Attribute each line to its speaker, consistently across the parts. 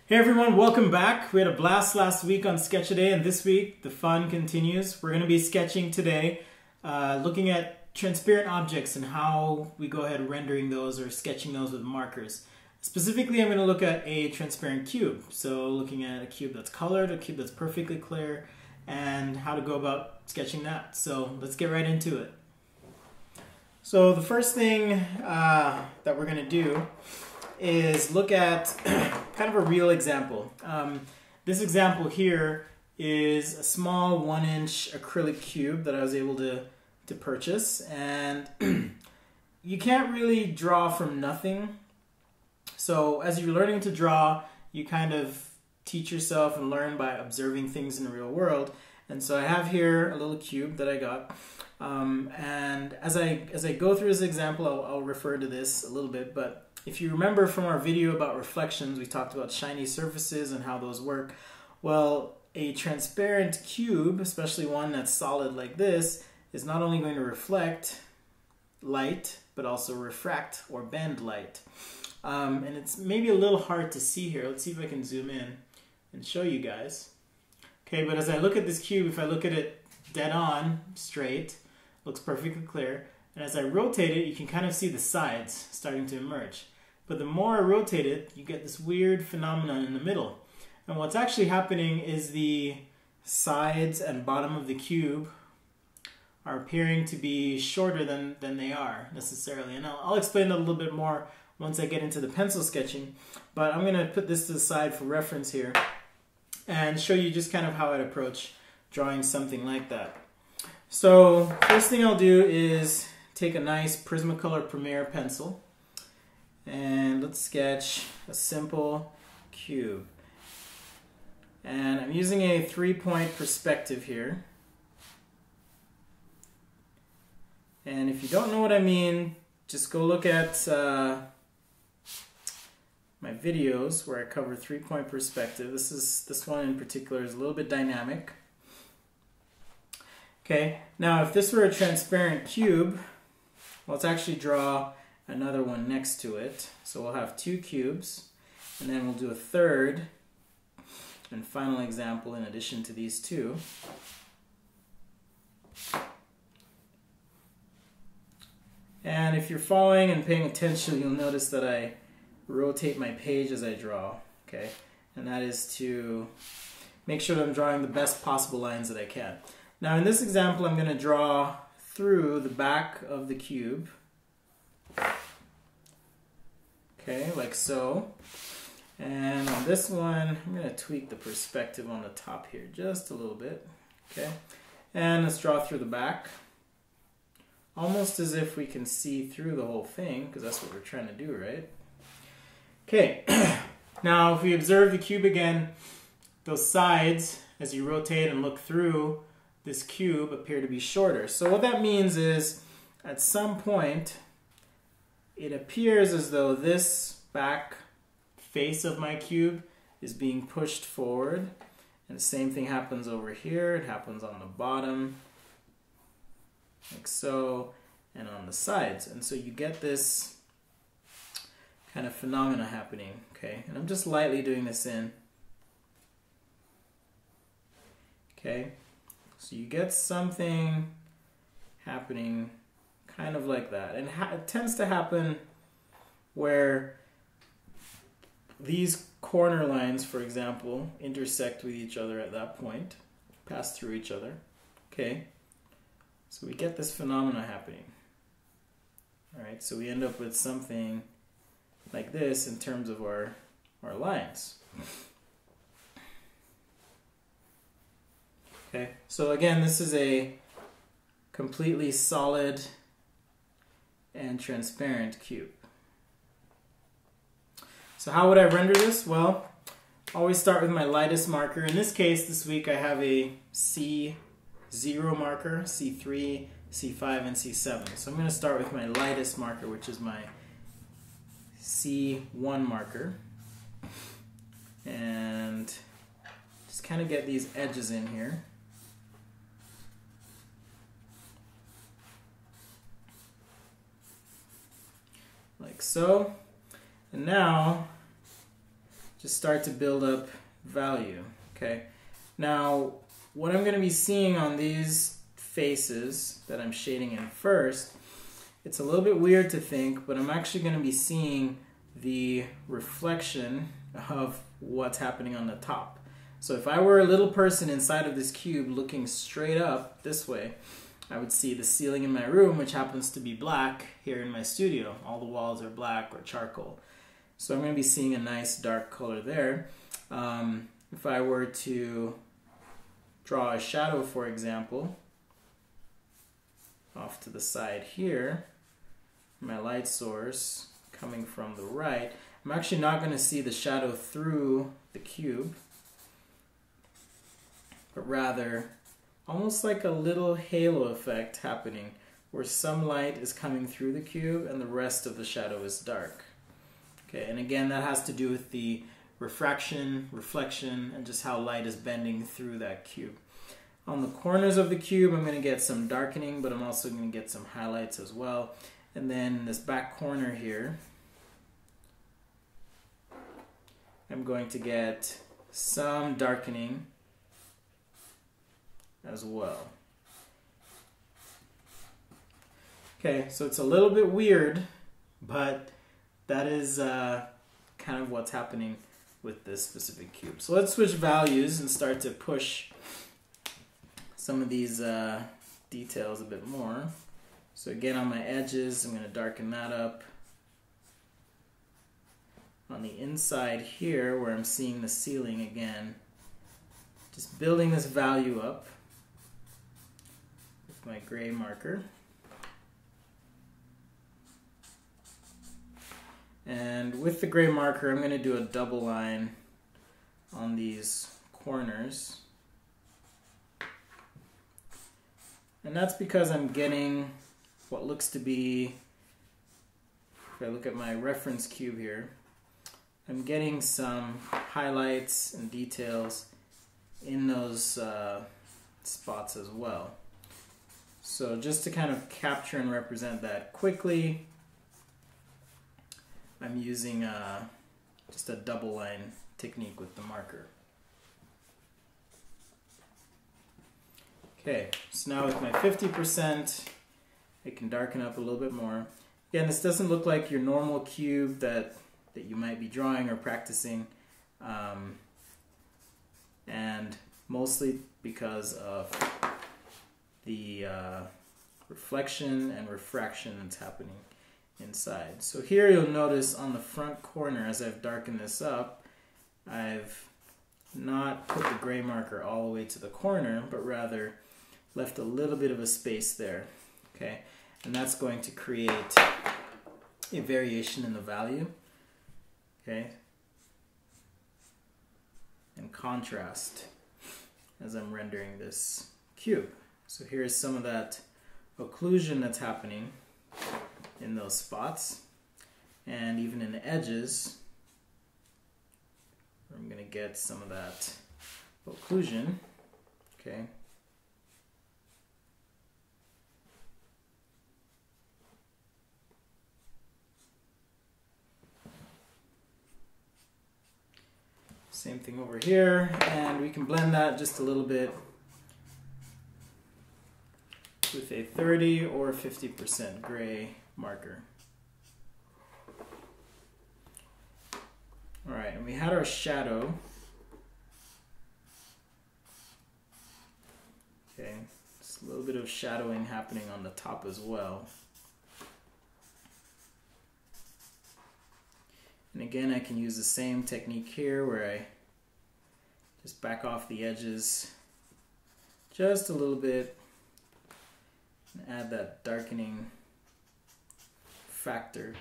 Speaker 1: Hey everyone, welcome back. We had a blast last week on Sketch-A-Day, and this week the fun continues. We're going to be sketching today, looking at transparent objects and how we go ahead rendering those or sketching those with markers. Specifically, I'm going to look at a transparent cube. So looking at a cube that's colored, a cube that's perfectly clear, and how to go about sketching that. So let's get right into it. So the first thing that we're going to do is look at kind of a real example. This example here is a small 1-inch acrylic cube that I was able to purchase, and you can't really draw from nothing. So as you're learning to draw, you kind of teach yourself and learn by observing things in the real world. And so I have here a little cube that I got, and as I go through this example, I'll refer to this a little bit, but if you remember from our video about reflections, we talked about shiny surfaces and how those work. Well, a transparent cube, especially one that's solid like this, is not only going to reflect light, but also refract or bend light. And it's maybe a little hard to see here. Let's see if I can zoom in and show you guys. Okay, but as I look at this cube, if I look at it dead on, straight, looks perfectly clear. And as I rotate it, you can kind of see the sides starting to emerge. But the more I rotate it, you get this weird phenomenon in the middle. And what's actually happening is the sides and bottom of the cube are appearing to be shorter than they are necessarily. And I'll explain that a little bit more once I get into the pencil sketching. But I'm going to put this to the side for reference here and show you just kind of how I'd approach drawing something like that. So first thing I'll do is take a nice Prismacolor Premier pencil, and let's sketch a simple cube. And I'm using a 3-point perspective here. And if you don't know what I mean, just go look at my videos where I cover 3-point perspective. This one in particular is a little bit dynamic. Okay, now if this were a transparent cube, well, let's actually draw another one next to it. So we'll have 2 cubes, and then we'll do a third and final example in addition to these 2. And if you're following and paying attention, you'll notice that I rotate my page as I draw, okay? And that is to make sure that I'm drawing the best possible lines that I can. Now in this example, I'm going to draw through the back of the cube. Okay, like so. And on this one, I'm going to tweak the perspective on the top here just a little bit. Okay, and let's draw through the back. Almost as if we can see through the whole thing, because that's what we're trying to do, right? Okay, now if we observe the cube again, those sides, as you rotate and look through this cube, appear to be shorter. So what that means is, at some point, it appears as though this back face of my cube is being pushed forward. And the same thing happens over here. It happens on the bottom, like so, and on the sides. And so you get this kind of phenomena happening, okay? And I'm just lightly doing this in. Okay, so you get something happening kind of like that. And it tends to happen where these corner lines, for example, intersect with each other at that point, pass through each other. Okay, so we get this phenomena happening. All right, so we end up with something like this in terms of our lines. Okay, so again, this is a completely solid and transparent cube. So how would I render this? Well, always start with my lightest marker. In this case, this week I have a C0 marker, C3, C5, and C7. So I'm going to start with my lightest marker, which is my C1 marker. And just kind of get these edges in here. Like so. And now just start to build up value. Okay, now what I'm going to be seeing on these faces that I'm shading in first, it's a little bit weird to think, but I'm actually going to be seeing the reflection of what's happening on the top. So if I were a little person inside of this cube looking straight up this way, I would see the ceiling in my room, which happens to be black here in my studio. All the walls are black or charcoal. So I'm going to be seeing a nice dark color there. If I were to draw a shadow, for example, off to the side here, my light source coming from the right, I'm actually not going to see the shadow through the cube, but rather almost like a little halo effect happening where some light is coming through the cube and the rest of the shadow is dark. Okay, and again, that has to do with the refraction, reflection, and just how light is bending through that cube. On the corners of the cube, I'm going to get some darkening, but I'm also going to get some highlights as well. And then this back corner here, I'm going to get some darkening as well. Okay, so it's a little bit weird, but that is kind of what's happening with this specific cube. So let's switch values and start to push some of these details a bit more. So again, on my edges, I'm going to darken that up. On the inside here, where I'm seeing the ceiling again, just building this value up with my gray marker. And with the gray marker, I'm going to do a double line on these corners. And that's because I'm getting what looks to be, if I look at my reference cube here, I'm getting some highlights and details in those spots as well. So just to kind of capture and represent that quickly, I'm using just a double line technique with the marker. Okay, so now with my 50%, I can darken up a little bit more. Again, this doesn't look like your normal cube that you might be drawing or practicing, and mostly because of the reflection and refraction that's happening inside. So here you'll notice on the front corner, as I've darkened this up, I've not put the gray marker all the way to the corner, but rather left a little bit of a space there. Okay, and that's going to create a variation in the value. Okay, and contrast as I'm rendering this cube. So here's some of that occlusion that's happening in those spots, and even in the edges, I'm going to get some of that occlusion. Okay. Same thing over here, and we can blend that just a little bit with a 30 or 50% gray marker. Alright, and we had our shadow. Okay, just a little bit of shadowing happening on the top as well. And again, I can use the same technique here where I just back off the edges just a little bit and add that darkening factor.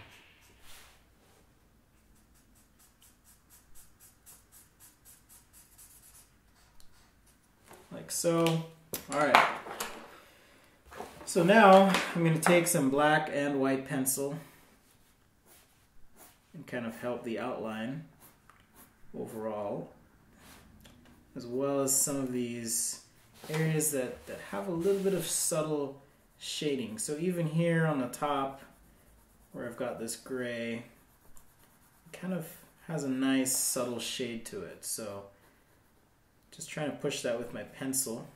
Speaker 1: Like so. Alright. So now I'm going to take some black and white pencil and kind of help the outline overall, as well as some of these areas that have a little bit of subtle shading. So even here on the top where I've got this gray, I kind of has a nice subtle shade to it. So just trying to push that with my pencil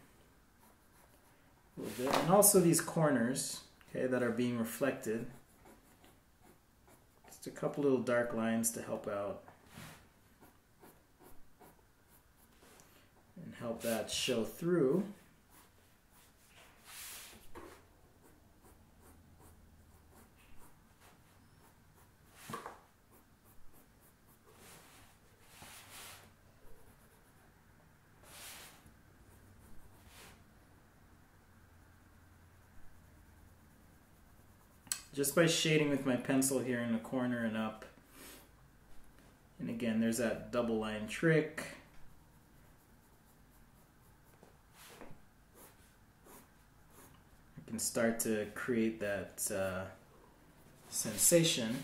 Speaker 1: a little bit. And also these corners, okay, that are being reflected. Just a couple little dark lines to help out and help that show through. Just by shading with my pencil here in the corner and up. And again, there's that double line trick. I can start to create that sensation,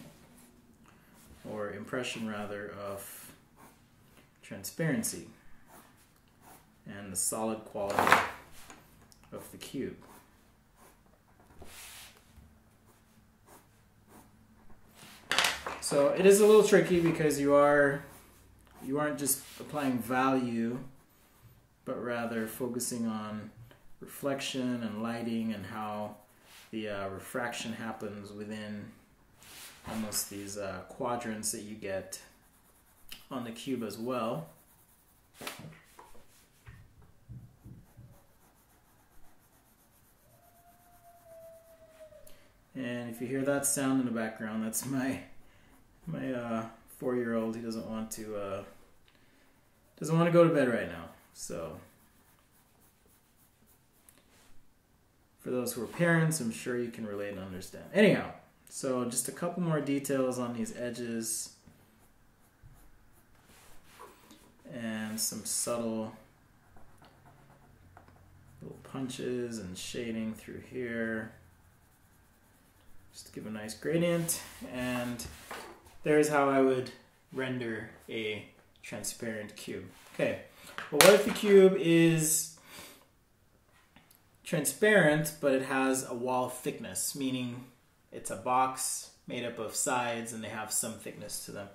Speaker 1: or impression rather, of transparency and the solid quality of the cube. So it is a little tricky because you aren't just applying value, but rather focusing on reflection and lighting and how the refraction happens within almost these quadrants that you get on the cube as well. And if you hear that sound in the background, that's my 4-year-old. He doesn't want to go to bed right now. So for those who are parents, I'm sure you can relate and understand. Anyhow, so just a couple more details on these edges and some subtle little punches and shading through here just to give a nice gradient. And there's how I would render a transparent cube. Okay, well, what if the cube is transparent, but it has a wall thickness, meaning it's a box made up of sides and they have some thickness to them?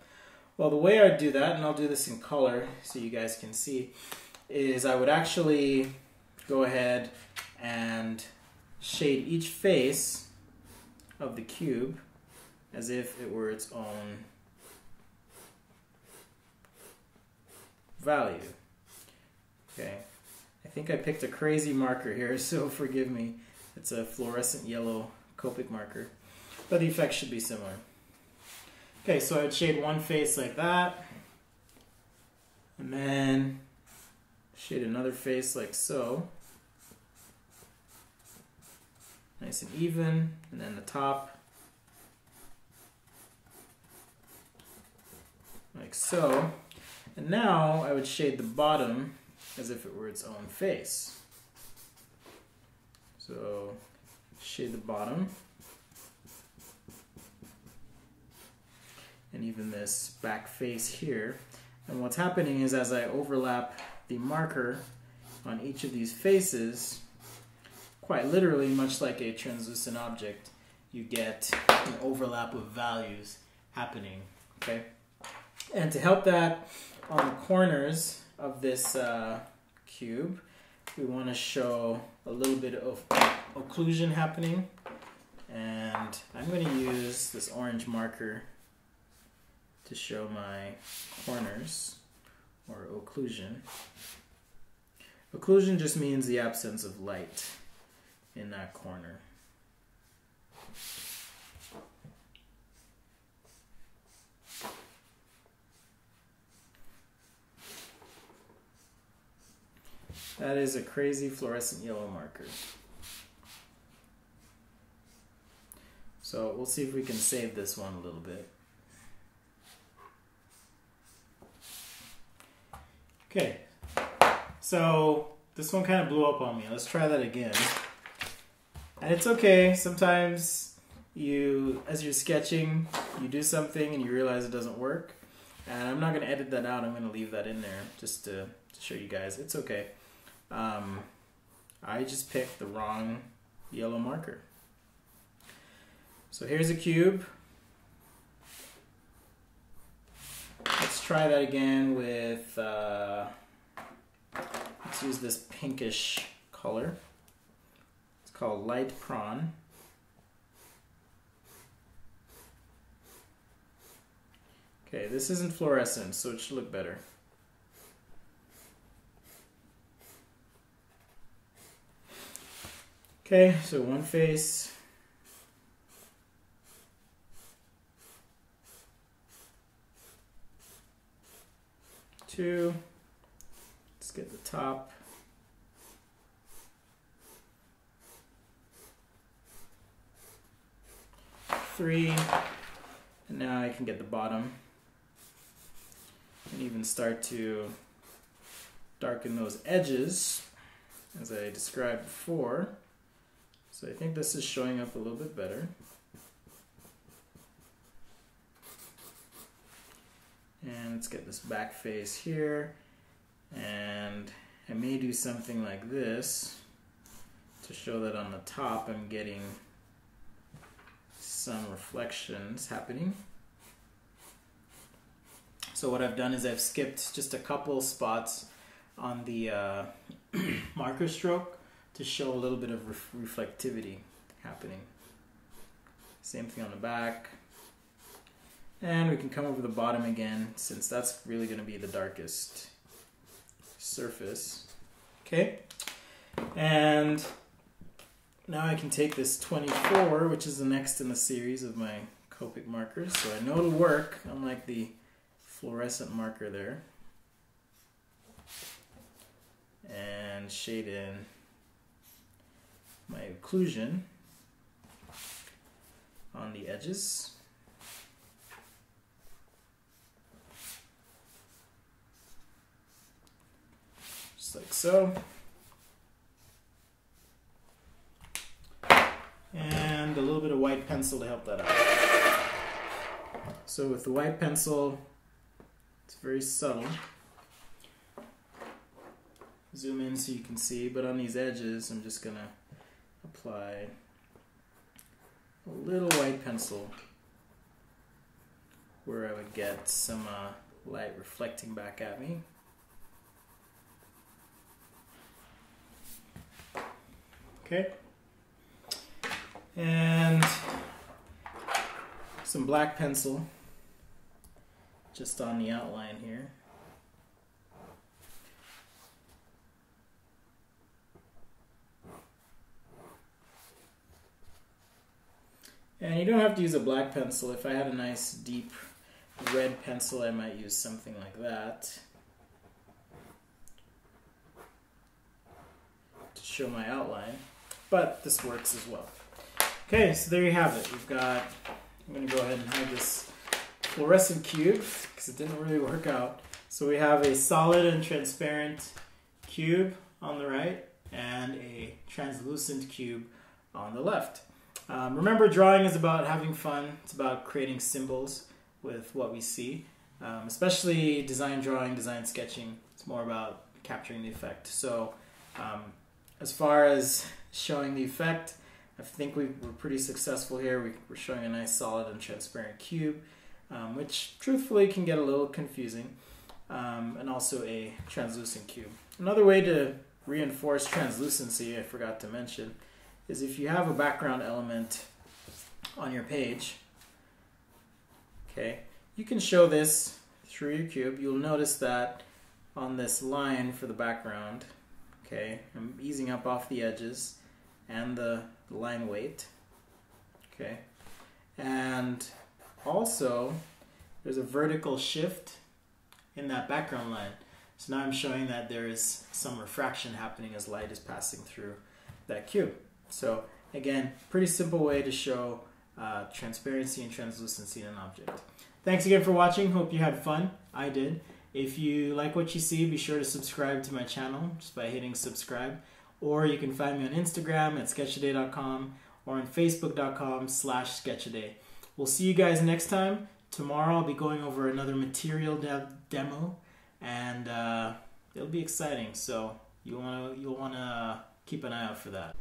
Speaker 1: Well, the way I'd do that, and I'll do this in color so you guys can see, is I would actually go ahead and shade each face of the cube as if it were its own value. Okay, I think I picked a crazy marker here, so forgive me. It's a fluorescent yellow Copic marker, but the effect should be similar. Okay, so I'd shade one face like that, and then shade another face like so. Nice and even, and then the top like so. And now I would shade the bottom as if it were its own face. So shade the bottom, and even this back face here. And what's happening is, as I overlap the marker on each of these faces, quite literally, much like a translucent object, you get an overlap of values happening. Okay, and to help that on the corners of this cube, we want to show a little bit of occlusion happening, and I'm going to use this orange marker to show my corners, or occlusion. Occlusion just means the absence of light in that corner. That is a crazy fluorescent yellow marker. So we'll see if we can save this one a little bit. Okay, so this one kind of blew up on me. Let's try that again. And it's okay, sometimes as you're sketching, you do something and you realize it doesn't work. And I'm not going to edit that out, I'm going to leave that in there just to show you guys. It's okay. I just picked the wrong yellow marker. So here's a cube. try that again with, let's use this pinkish color. It's called Light Prawn. Okay, this isn't fluorescent, so it should look better. Okay, so one face. Two. Let's get the top. Three. And now I can get the bottom. And even start to darken those edges as I described before. So I think this is showing up a little bit better. And let's get this back face here. And I may do something like this to show that on the top I'm getting some reflections happening. So what I've done is I've skipped just a couple spots on the marker stroke to show a little bit of reflectivity happening. Same thing on the back. And we can come over the bottom again, since that's really going to be the darkest surface. Okay, and now I can take this 24, which is the next in the series of my Copic markers, so I know it'll work, unlike the fluorescent marker there, and shade in my occlusion on the edges. Just like so. And a little bit of white pencil to help that out. So with the white pencil, it's very subtle. Zoom in so you can see, but on these edges I'm just gonna apply a little white pencil where I would get some light reflecting back at me. Okay, and some black pencil just on the outline here. And you don't have to use a black pencil. If I had a nice deep red pencil, I might use something like that to show my outline, but this works as well. Okay, so there you have it. We've got, I'm going to go ahead and hide this fluorescent cube because it didn't really work out. So we have a solid and transparent cube on the right and a translucent cube on the left. Remember, drawing is about having fun. It's about creating symbols with what we see, especially design drawing, design sketching. It's more about capturing the effect. So as far as showing the effect, I think we're pretty successful here. We're showing a nice solid and transparent cube, which truthfully can get a little confusing, and also a translucent cube. Another way to reinforce translucency, I forgot to mention, is if you have a background element on your page, okay, you can show this through your cube. You'll notice that on this line for the background, okay, I'm easing up off the edges and the line weight, okay, and also there's a vertical shift in that background line. So now I'm showing that there is some refraction happening as light is passing through that cube. So again, pretty simple way to show transparency and translucency in an object. Thanks again for watching. Hope you had fun. I did. If you like what you see, be sure to subscribe to my channel just by hitting subscribe. Or you can find me on Instagram at sketchaday.com or on facebook.com/sketchaday. We'll see you guys next time. Tomorrow I'll be going over another material demo, and it'll be exciting. So you'll wanna keep an eye out for that.